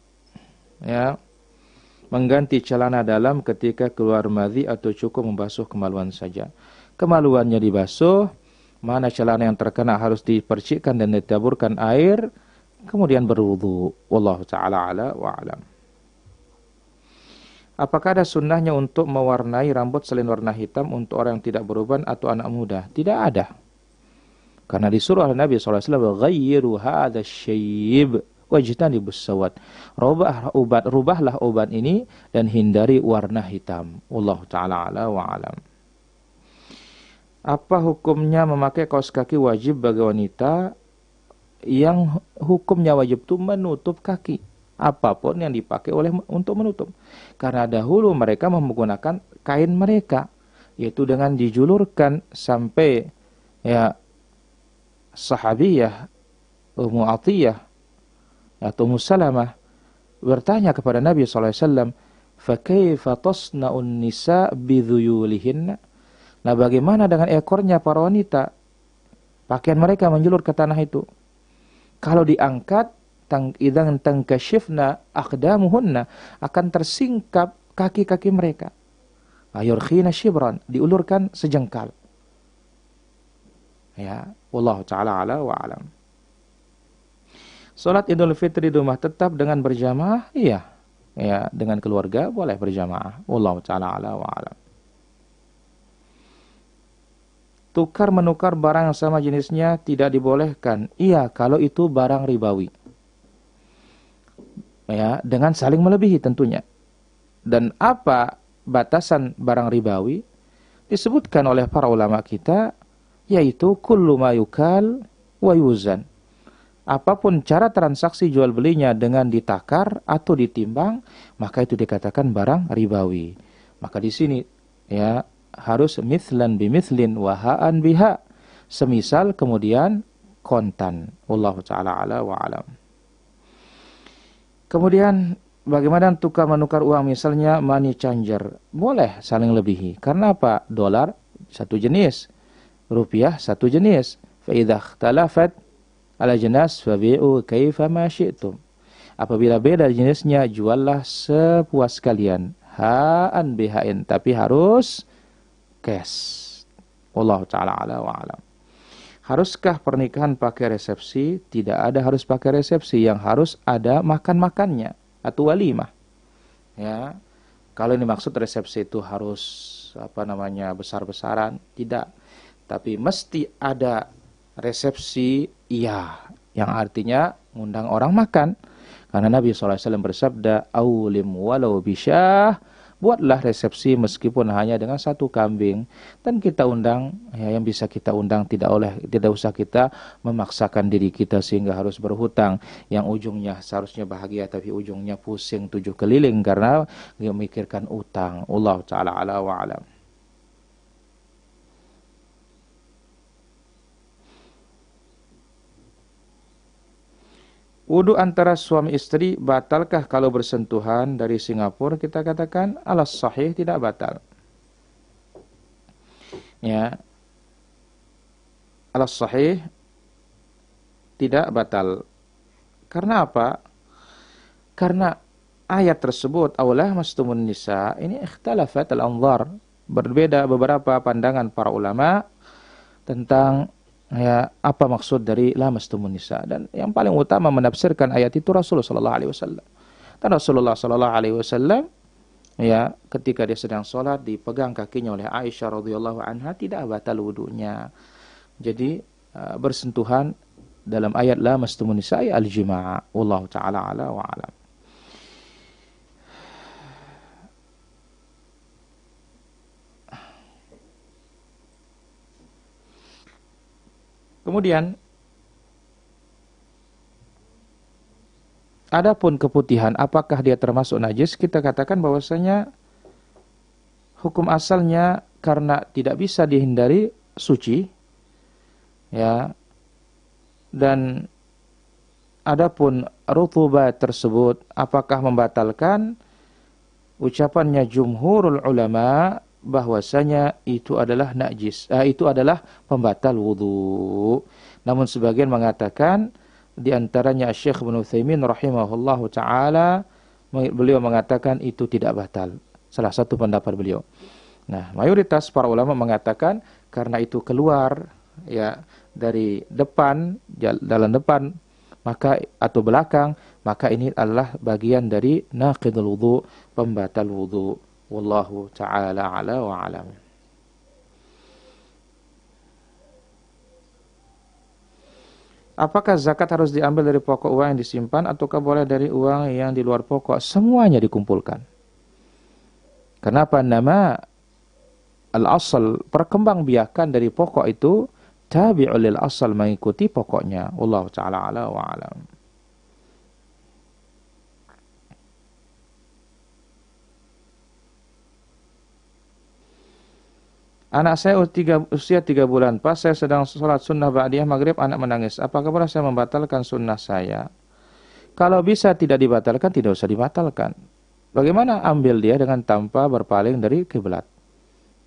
mengganti celana dalam ketika keluar madhi atau cukup membasuh kemaluan saja? Kemaluannya dibasuh, mana celana yang terkena harus dipercikkan dan ditaburkan air, kemudian berwudu. Wallahu ta'ala ala wa alam. Apakah ada sunnahnya untuk mewarnai rambut selain warna hitam untuk orang yang tidak beruban atau anak muda? Tidak ada. Karena disuruh oleh Nabi SAW, "Ghayyiru hadha syayib wajtanibus sawad." Rubahlah ubat ini dan hindari warna hitam. Wallahu ta'ala ala wa alam. Apa hukumnya memakai kaos kaki wajib bagi wanita yang hukumnya wajib itu menutup kaki? Apapun yang dipakai untuk menutup. Karena dahulu mereka menggunakan kain mereka, yaitu dengan dijulurkan sampai sahabiyah Ummu Atiyah atau Ummu Salamah bertanya kepada Nabi SAW, "Fakaifa tasna'un nisa bidhuyulihinna?" Nah, bagaimana dengan ekornya para wanita? Pakaian mereka menjulur ke tanah itu. Kalau diangkat, idzan tankashifna aqdamuhunna, akan tersingkap kaki-kaki mereka. Ayurkhina shibran, diulurkan sejengkal. Ya, wallahu ta'ala ala wa alam. Salat Idul Fitri di rumah tetap dengan berjamaah? Iya. Ya, dengan keluarga boleh berjamaah. Wallahu ta'ala ala wa alam. Tukar menukar barang yang sama jenisnya tidak dibolehkan. Iya, kalau itu barang ribawi. Ya, dengan saling melebihi tentunya. Dan apa batasan barang ribawi? Disebutkan oleh para ulama kita, yaitu kullu ma yukal wa yuzan. Apapun cara transaksi jual belinya dengan ditakar atau ditimbang, maka itu dikatakan barang ribawi. Maka di sini harus mithlan bimithlin wa ha'an biha. Semisal kemudian kontan. Wallahu ta'ala ala wa alam. Kemudian bagaimana tukar menukar uang, misalnya money changer? Boleh saling lebihi. Karena apa? Dolar satu jenis, rupiah satu jenis. Fa idza ikhtalafat ala jinas fabi'u kaifa ma syi'tum. Apabila beda jenisnya, juallah sepuas kalian. Ha'an bihain, tapi harus cash. Wallahu ta'ala ala wa alam. Haruskah pernikahan pakai resepsi? Tidak ada harus pakai resepsi, yang harus ada makan-makannya atau walimah. Ya. Kalau ini maksud resepsi itu harus besar-besaran, tidak. Tapi mesti ada resepsi, iya, yang artinya ngundang orang makan. Karena Nabi SAW bersabda, "Aulim walau bisyah." Buatlah resepsi meskipun hanya dengan 1 kambing, dan kita undang yang bisa kita undang, tidak usah kita memaksakan diri kita sehingga harus berhutang yang ujungnya seharusnya bahagia tapi ujungnya pusing 7 keliling karena memikirkan utang. Allah taala ala wa alam. Wudu antara suami istri batalkah kalau bersentuhan? Dari Singapura kita katakan alas sahih tidak batal. ya, alas sahih tidak batal. Karena apa? Karena ayat tersebut aulah mastumun nisa ini ikhtalafat al-anzar, berbeda beberapa pandangan para ulama tentang ya apa maksud dari lamastumun nisa, dan yang paling utama menafsirkan ayat itu Rasulullah sallallahu alaihi wasallam. Dan Rasulullah sallallahu alaihi wasallam ya ketika dia sedang sholat dipegang kakinya oleh Aisyah radhiyallahu anha, tidak batal wudunya. Jadi bersentuhan dalam ayat lamastumun nisa al-jima'. Wallahu taala ala wa alam. Kemudian adapun keputihan apakah dia termasuk najis? Kita katakan bahwasanya hukum asalnya karena tidak bisa dihindari suci, ya. Dan adapun rutubat tersebut apakah membatalkan? Ucapannya jumhurul ulama bahwasanya itu adalah najis, itu adalah pembatal wudu. Namun sebagian mengatakan, di antaranya Syekh Ibnu Utsaimin rahimahullahu taala, beliau mengatakan itu tidak batal. Salah satu pendapat beliau. Nah, mayoritas para ulama mengatakan karena itu keluar ya dari depan, jalan depan, maka atau belakang, maka ini adalah bagian dari naqidul wudu, pembatal wudu. Wallahu ta'ala ala wa alam. Apakah zakat harus diambil dari pokok uang yang disimpan ataukah boleh dari uang yang di luar pokok? Semuanya dikumpulkan. Kenapa? Nama al-asal, perkembangbiakan dari pokok itu tabi'ul lil asal, mengikuti pokoknya. Wallahu ta'ala ala wa alam. Anak saya usia 3 bulan. Pas saya sedang sholat sunnah ba'diyah maghrib, anak menangis. Apakah boleh saya membatalkan sunnah saya? Kalau bisa tidak dibatalkan, tidak usah dibatalkan. Bagaimana ambil dia dengan tanpa berpaling dari kiblat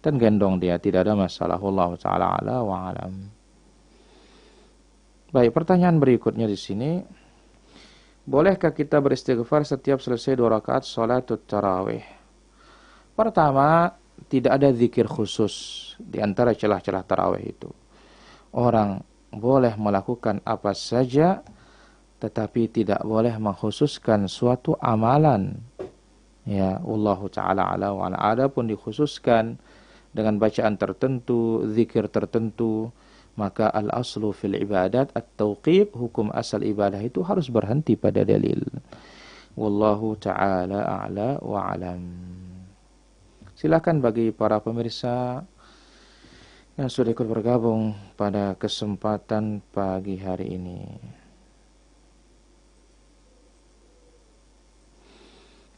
dan gendong dia, tidak ada masalah. Wallahu ta'ala ala wa alam. Baik, pertanyaan berikutnya di sini. Bolehkah kita beristighfar setiap selesai 2 rakaat sholatut tarawih? Pertama, tidak ada zikir khusus di antara celah-celah tarawih itu. Orang boleh melakukan apa saja, tetapi tidak boleh mengkhususkan suatu amalan. Ya, wallahu ta'ala ala wa ala. Adapun dikhususkan dengan bacaan tertentu, zikir tertentu, maka al-aslu fil ibadat at-tauqif, hukum asal ibadah itu harus berhenti pada dalil. Wallahu ta'ala a'la wa alam. Silakan bagi para pemirsa yang sudah ikut bergabung pada kesempatan pagi hari ini.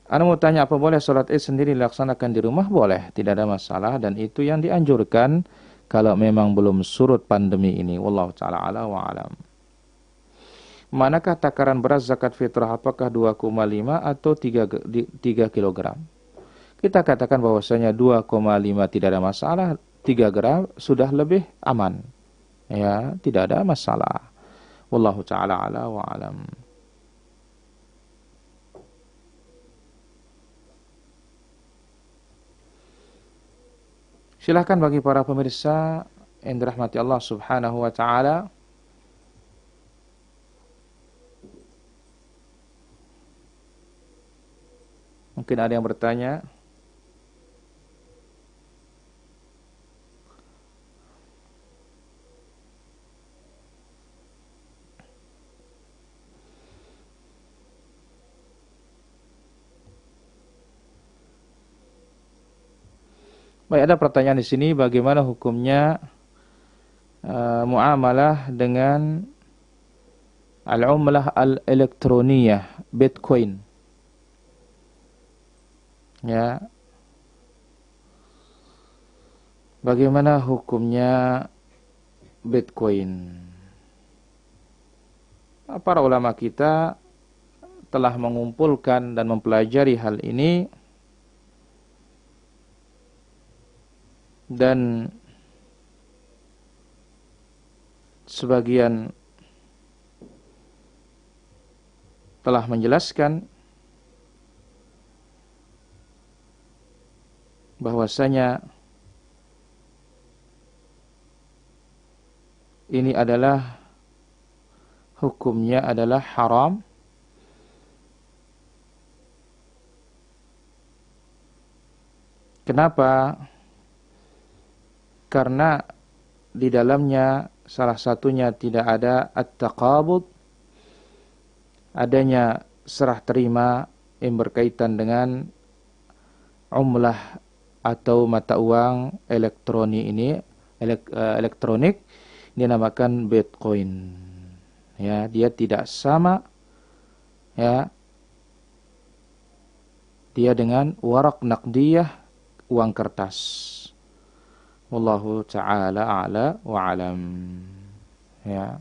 Anda mau tanya, apa boleh sholat Id sendiri dilaksanakan di rumah? Boleh, tidak ada masalah, dan itu yang dianjurkan kalau memang belum surut pandemi ini. Wallahu ta'ala ala wa alam. Manakah takaran beras zakat fitrah? Apakah 2,5 atau 3 kilogram? Kita katakan bahwasanya 2,5 tidak ada masalah, 3 gram sudah lebih aman. Ya, tidak ada masalah. Wallahu ta'ala ala wa alam. Silahkan bagi para pemirsa yang dirahmati Allah subhanahu wa ta'ala, mungkin ada yang bertanya. Baik, ada pertanyaan di sini, bagaimana hukumnya muamalah dengan al-umlah al-elektroniyah, Bitcoin? Ya. Bagaimana hukumnya Bitcoin? Para ulama kita telah mengumpulkan dan mempelajari hal ini, dan sebagian telah menjelaskan bahwasanya ini adalah hukumnya adalah haram Kenapa? Karena di dalamnya salah satunya tidak ada at-taqabud, adanya serah terima yang berkaitan dengan umlah atau mata uang elektronik dinamakan Bitcoin. Ya, dia tidak sama ya dia dengan warak naqdiyah, uang kertas. Wallahu ta'ala a'la wa alam. Ya.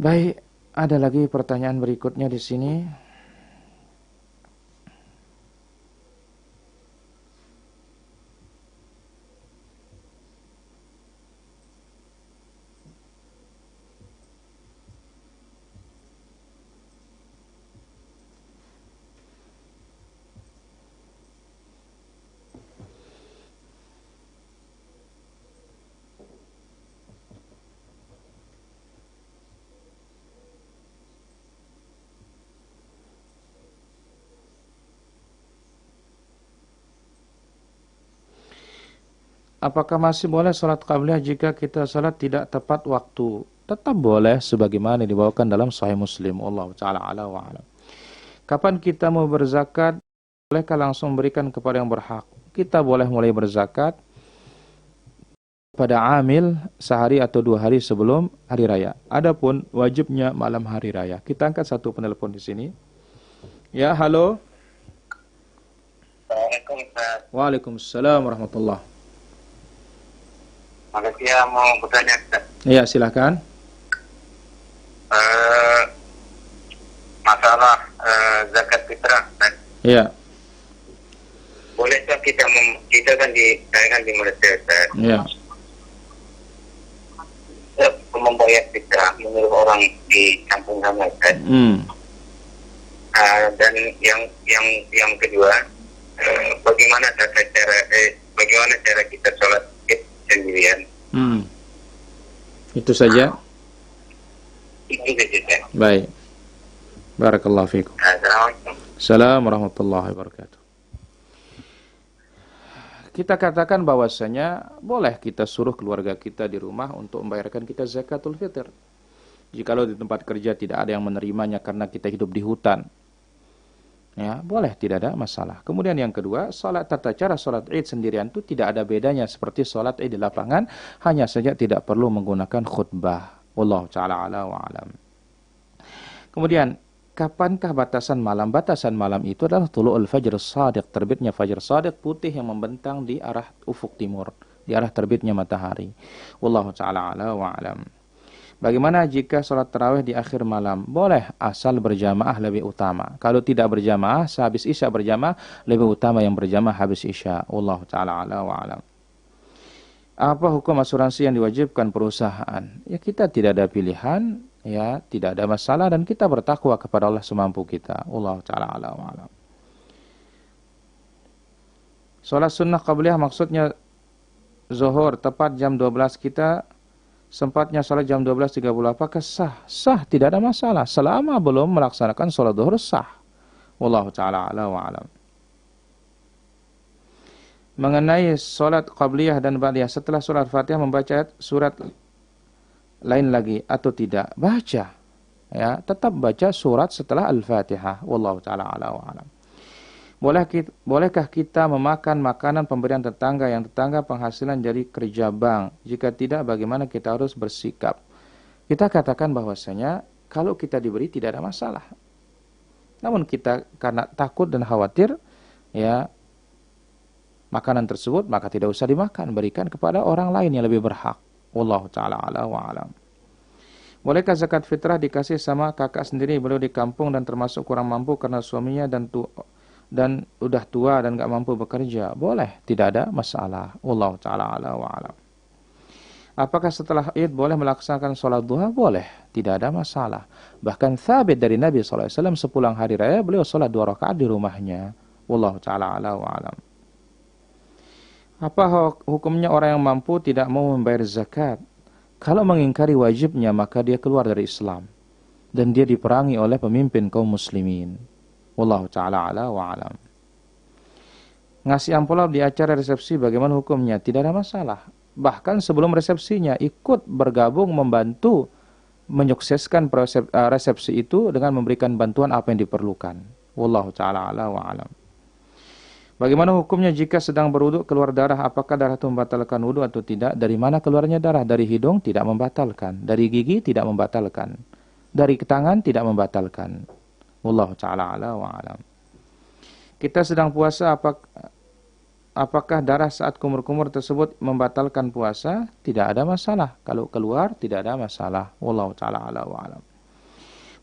Baik, ada lagi pertanyaan berikutnya di sini. Apakah masih boleh salat qabliyah jika kita salat tidak tepat waktu? Tetap boleh sebagaimana dibawakan dalam Sahih Muslim. Wallahu ta'ala ala wa alam. Kapan kita mau berzakat? Bolehkah langsung berikan kepada yang berhak? Kita boleh mulai berzakat pada amil sehari atau 2 hari sebelum hari raya. Adapun wajibnya malam hari raya. Kita angkat satu penelpon di sini. Ya, halo. Assalamualaikum Ustaz. Waalaikumsalam warahmatullahi. Makasih ya, mau bertanya Ustaz. Ya, silakan. Masalah zakat fitrah Ustaz. Ya. Bolehkah kita saya kan di Malaysia Ustaz. Ya. Membayar fitrah menurut orang di kampung sana Ustaz. Dan yang kedua, bagaimana cara kita sholat sendirian? Itu saja. Itu saja. Baik. Barakallahu fikum. Assalamualaikum. Assalamualaikum warahmatullahi wabarakatuh. Kita katakan bahwasanya boleh kita suruh keluarga kita di rumah untuk membayarkan kita zakatul fitr. Jikalau di tempat kerja tidak ada yang menerimanya karena kita hidup di hutan, ya boleh, tidak ada masalah. Kemudian yang kedua, salat tata cara salat Id sendirian itu tidak ada bedanya seperti salat Id di lapangan, hanya saja tidak perlu menggunakan khutbah. Wallahu ta'ala ala wa alam. Kemudian kapankah batasan malam? Batasan malam itu adalah tulu'ul fajr shadiq, terbitnya fajar shadiq putih yang membentang di arah ufuk timur, di arah terbitnya matahari. Wallahu ta'ala ala wa alam. Bagaimana jika salat tarawih di akhir malam? Boleh, asal berjamaah lebih utama. Kalau tidak berjamaah, sehabis isya berjamaah, lebih utama yang berjamaah habis isya. Wallahu ta'ala ala wa alam. Apa hukum asuransi yang diwajibkan perusahaan? Ya, kita tidak ada pilihan, ya, tidak ada masalah, dan kita bertakwa kepada Allah semampu kita. Wallahu ta'ala ala wa alam. Salat sunnah qabliyah maksudnya zuhur tepat jam 12, kita sempatnya salat jam 12.30, apakah sah? Sah, tidak ada masalah. Selama belum melaksanakan salat zuhur sah. Wallahu ta'ala ala wa alam. Mengenai salat qabliyah dan ba'diyah, setelah salat Fatihah membaca surat lain lagi atau tidak? Baca. Ya, tetap baca surat setelah Al-Fatihah. Wallahu ta'ala ala wa alam. Bolehkah kita memakan makanan pemberian tetangga yang tetangga penghasilan dari kerja bank? Jika tidak, bagaimana kita harus bersikap? Kita katakan bahwasanya kalau kita diberi tidak ada masalah. Namun kita karena takut dan khawatir, ya, makanan tersebut, maka tidak usah dimakan, berikan kepada orang lain yang lebih berhak. Wallahu ta'ala ala wa alam. Bolehkah zakat fitrah dikasih sama kakak sendiri, beliau di kampung dan termasuk kurang mampu karena suaminya dan udah tua dan gak mampu bekerja? Boleh, tidak ada masalah. Wallahu ta'ala ala wa alam. Apakah setelah Id boleh melaksanakan sholat duha? Boleh, tidak ada masalah. Bahkan thabit dari Nabi SAW sepulang hari raya beliau sholat 2 rakaat di rumahnya. Wallahu ta'ala ala wa alam. Apa hukumnya orang yang mampu tidak mau membayar zakat? Kalau mengingkari wajibnya maka dia keluar dari Islam. Dan dia diperangi oleh pemimpin kaum muslimin. Wallahu ta'ala ala wa alam. Ngasih amplop di acara resepsi bagaimana hukumnya? Tidak ada masalah. Bahkan sebelum resepsinya ikut bergabung membantu menyukseskan resepsi itu dengan memberikan bantuan apa yang diperlukan. Wallahu ta'ala ala wa alam. Bagaimana hukumnya jika sedang berwudu keluar darah? Apakah darah itu membatalkan wudu atau tidak? Dari mana keluarnya darah? Dari hidung tidak membatalkan. Dari gigi tidak membatalkan. Dari tangan tidak membatalkan. Wallahu ta'ala ala wa alam. Kita sedang puasa, apakah darah saat kumur-kumur tersebut membatalkan puasa? Tidak ada masalah. Kalau keluar tidak ada masalah. Wallahu ta'ala ala wa alam.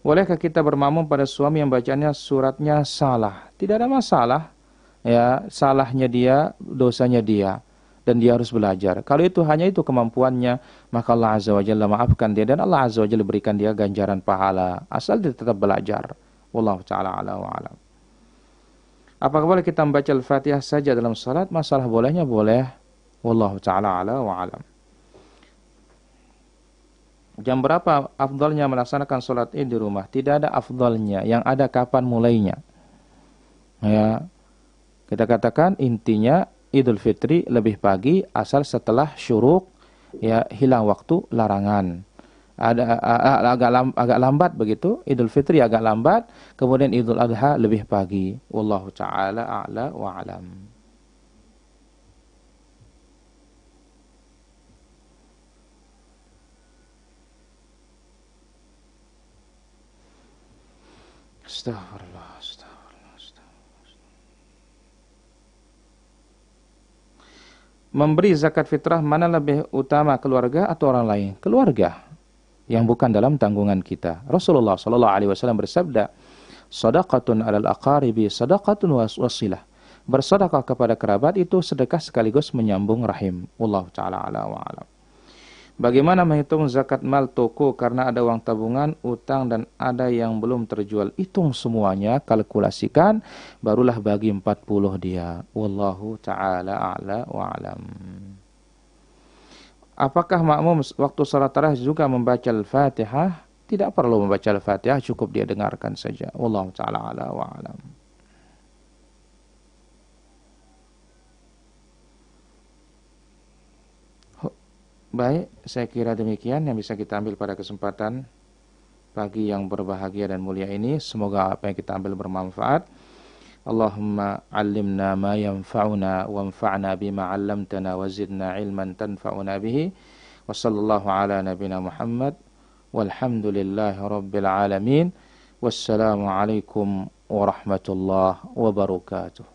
Bolehkah kita bermakmum pada suami yang bacaannya suratnya salah? Tidak ada masalah. Ya, salahnya dia, dosanya dia, dan dia harus belajar. Kalau itu hanya itu kemampuannya, maka Allah Azza wa Jalla maafkan dia dan Allah Azza wa Jalla berikan dia ganjaran pahala asal dia tetap belajar. Wallahu ta'ala ala wa alam. Apakah boleh kita membaca Al-Fatihah saja dalam salat? Masalah bolehnya boleh. Wallahu ta'ala ala wa alam. Jam berapa afdalnya melaksanakan salat Id di rumah? Tidak ada afdalnya, yang ada kapan mulainya. Ya. Kita katakan intinya Idul Fitri lebih pagi asal setelah syuruk, ya, hilang waktu larangan. Agak lambat begitu. Idul Fitri agak lambat, kemudian Idul Adha lebih pagi. Wallahu ta'ala a'la wa alam. Astagfirullah, astagfirullah. Memberi zakat fitrah mana lebih utama, keluarga atau orang lain? Keluarga yang bukan dalam tanggungan kita. Rasulullah SAW bersabda, "Shadaqatun 'alal aqaribi shadaqatun wasilah." Bersedekah kepada kerabat itu sedekah sekaligus menyambung rahim. Wallahu ta'ala ala wa alam. Bagaimana menghitung zakat mal toko karena ada uang tabungan, utang dan ada yang belum terjual? Hitung semuanya, kalkulasikan, barulah bagi 40 dia. Wallahu ta'ala a'la wa alam. Apakah makmum waktu salat tarawih juga membaca Al-Fatihah? Tidak perlu membaca Al-Fatihah, cukup dia dengarkan saja. Wallahu ta'ala a'la wa alam. Baik, saya kira demikian yang bisa kita ambil pada kesempatan pagi yang berbahagia dan mulia ini. Semoga apa yang kita ambil bermanfaat. Allahumma 'allimna ma yanfa'una wanfa'na bima 'allamtana wa zidna 'ilman tanfa'una bihi. Wa sallallahu ala nabiyyina Muhammad walhamdulillahi rabbil alamin. Wassalamu alaikum warahmatullahi wabarakatuh.